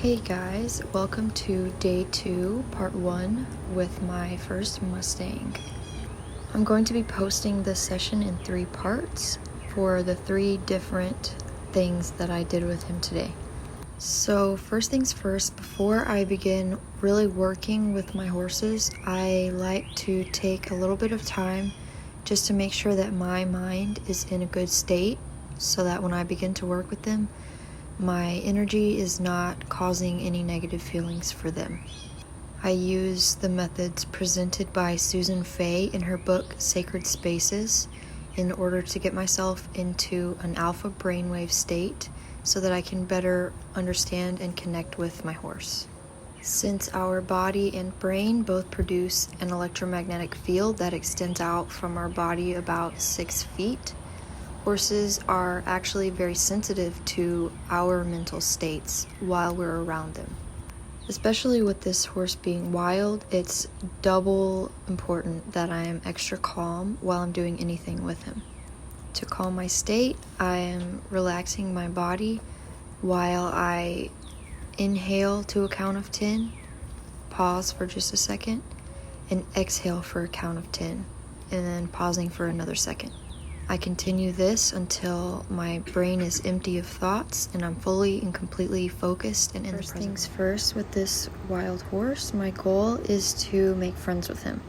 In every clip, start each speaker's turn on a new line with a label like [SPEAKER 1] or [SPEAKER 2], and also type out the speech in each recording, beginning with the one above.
[SPEAKER 1] Hey guys, welcome to day 2, part 1 with my first Mustang. I'm going to be posting this session in 3 parts for the 3 different things that I did with him today. So first things first, before I begin really working with my horses, I like to take a little bit of time just to make sure that my mind is in a good state so that when I begin to work with them, my energy is not causing any negative feelings for them. I use the methods presented by Susan Fay in her book Sacred Spaces in order to get myself into an alpha brainwave state so that I can better understand and connect with my horse. Since our body and brain both produce an electromagnetic field that extends out from our body about 6 feet, horses are actually very sensitive to our mental states while we're around them. Especially with this horse being wild, it's double important that I am extra calm while I'm doing anything with him. To calm my state, I am relaxing my body while I inhale to a count of 10, pause for just a second, and exhale for a count of 10, and then pausing for another second. I continue this until my brain is empty of thoughts and I'm fully and completely focused and in the present. First things first, with this wild horse, my goal is to make friends with him.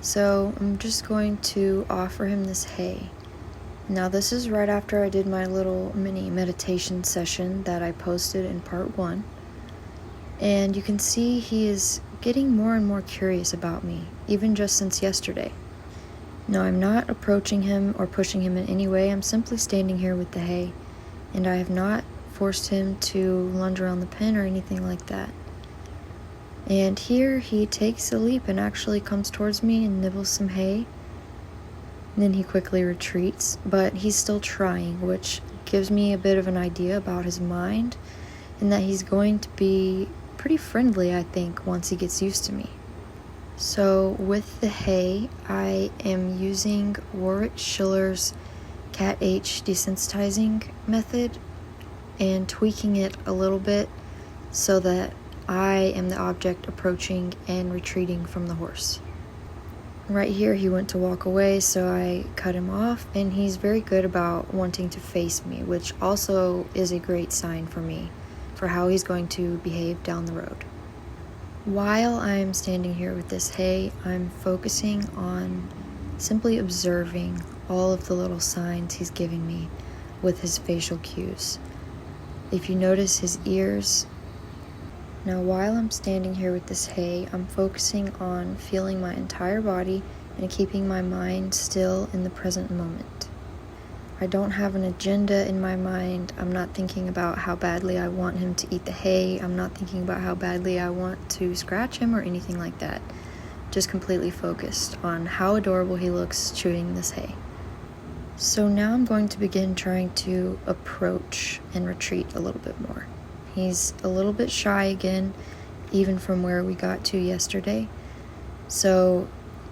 [SPEAKER 1] So I'm just going to offer him this hay. Now this is right after I did my little mini meditation session that I posted in part 1. And you can see he is getting more and more curious about me, even just since yesterday. No, I'm not approaching him or pushing him in any way. I'm simply standing here with the hay, and I have not forced him to lunge around the pen or anything like that. And here he takes a leap and actually comes towards me and nibbles some hay. And then he quickly retreats, but he's still trying, which gives me a bit of an idea about his mind, and that he's going to be pretty friendly, I think, once he gets used to me. So with the hay, I am using Warwick Schiller's Cat H desensitizing method and tweaking it a little bit so that I am the object approaching and retreating from the horse. Right here he went to walk away, so I cut him off, and he's very good about wanting to face me, which also is a great sign for me for how he's going to behave down the road. While I'm standing here with this hay, I'm focusing on simply observing all of the little signs he's giving me with his facial cues. If you notice his ears, now while I'm standing here with this hay, I'm focusing on feeling my entire body and keeping my mind still in the present moment. I don't have an agenda in my mind. I'm not thinking about how badly I want him to eat the hay. I'm not thinking about how badly I want to scratch him or anything like that. Just completely focused on how adorable he looks chewing this hay. So now I'm going to begin trying to approach and retreat a little bit more. He's a little bit shy again, even from where we got to yesterday. So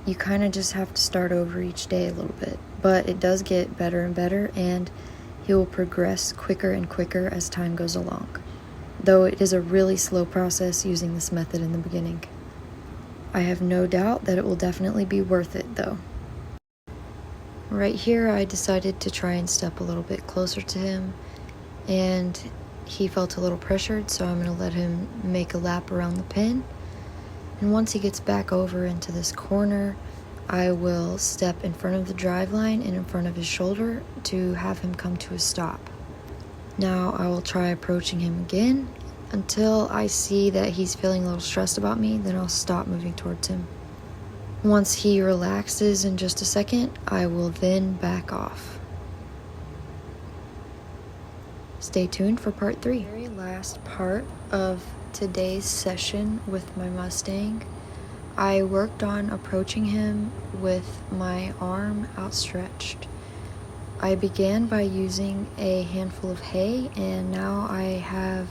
[SPEAKER 1] you kind of just have to start over each day a little bit. But it does get better and better, and he will progress quicker and quicker as time goes along. Though it is a really slow process using this method in the beginning. I have no doubt that it will definitely be worth it, though. Right here, I decided to try and step a little bit closer to him, and he felt a little pressured, so I'm going to let him make a lap around the pen. And once he gets back over into this corner, I will step in front of the drive line and in front of his shoulder to have him come to a stop. Now I will try approaching him again until I see that he's feeling a little stressed about me, then I'll stop moving towards him. Once he relaxes in just a second, I will then back off. Stay tuned for part 3. The very last part of today's session with my Mustang, I worked on approaching him with my arm outstretched. I began by using a handful of hay, and now I have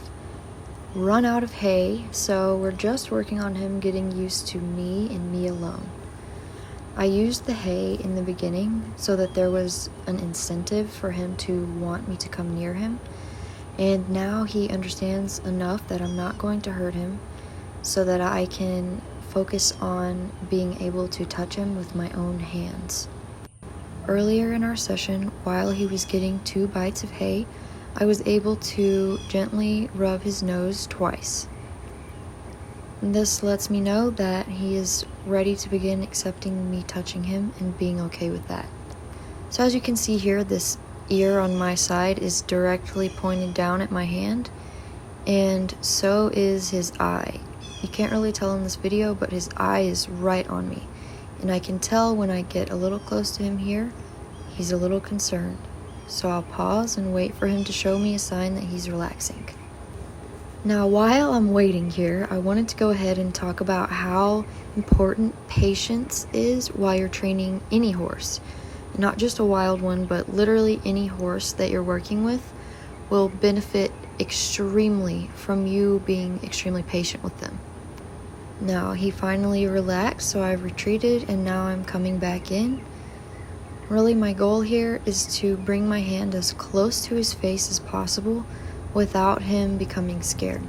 [SPEAKER 1] run out of hay, so we're just working on him getting used to me and me alone. I used the hay in the beginning so that there was an incentive for him to want me to come near him, And now he understands enough that I'm not going to hurt him so that I can focus on being able to touch him with my own hands. Earlier in our session, while he was getting 2 bites of hay, I was able to gently rub his nose twice. This lets me know that he is ready to begin accepting me touching him and being okay with that. So as you can see here, this ear on my side is directly pointed down at my hand, and so is his eye. You can't really tell in this video, but his eye is right on me, and I can tell when I get a little close to him here, he's a little concerned. So I'll pause and wait for him to show me a sign that he's relaxing. Now, while I'm waiting here, I wanted to go ahead and talk about how important patience is while you're training any horse. Not just a wild one, but literally any horse that you're working with will benefit extremely from you being extremely patient with them. Now, he finally relaxed, so I've retreated, and now I'm coming back in. Really, my goal here is to bring my hand as close to his face as possible without him becoming scared.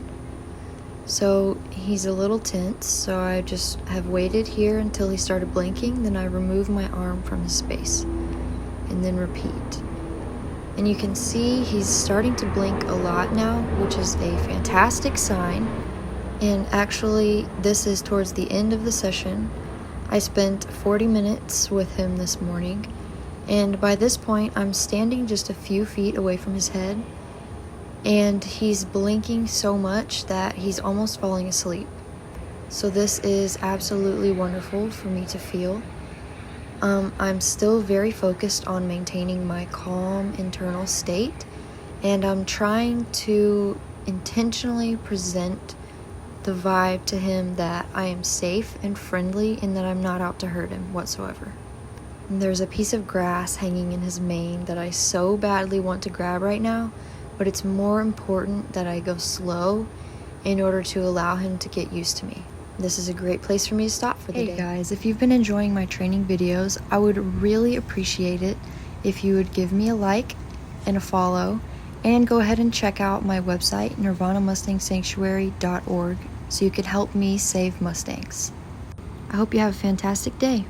[SPEAKER 1] So he's a little tense, so I just have waited here until he started blinking, then I remove my arm from his space, and then repeat. And you can see he's starting to blink a lot now, which is a fantastic sign. And actually, this is towards the end of the session. I spent 40 minutes with him this morning, and by this point, I'm standing just a few feet away from his head, and he's blinking so much that he's almost falling asleep. So this is absolutely wonderful for me to feel. I'm still very focused on maintaining my calm internal state, and I'm trying to intentionally present the vibe to him that I am safe and friendly and that I'm not out to hurt him whatsoever. And there's a piece of grass hanging in his mane that I so badly want to grab right now, but it's more important that I go slow in order to allow him to get used to me. This is a great place for me to stop for the day. Hey guys, if you've been enjoying my training videos, I would really appreciate it if you would give me a like and a follow, and go ahead and check out my website, nirvanamustangsanctuary.org, so you can help me save Mustangs. I hope you have a fantastic day.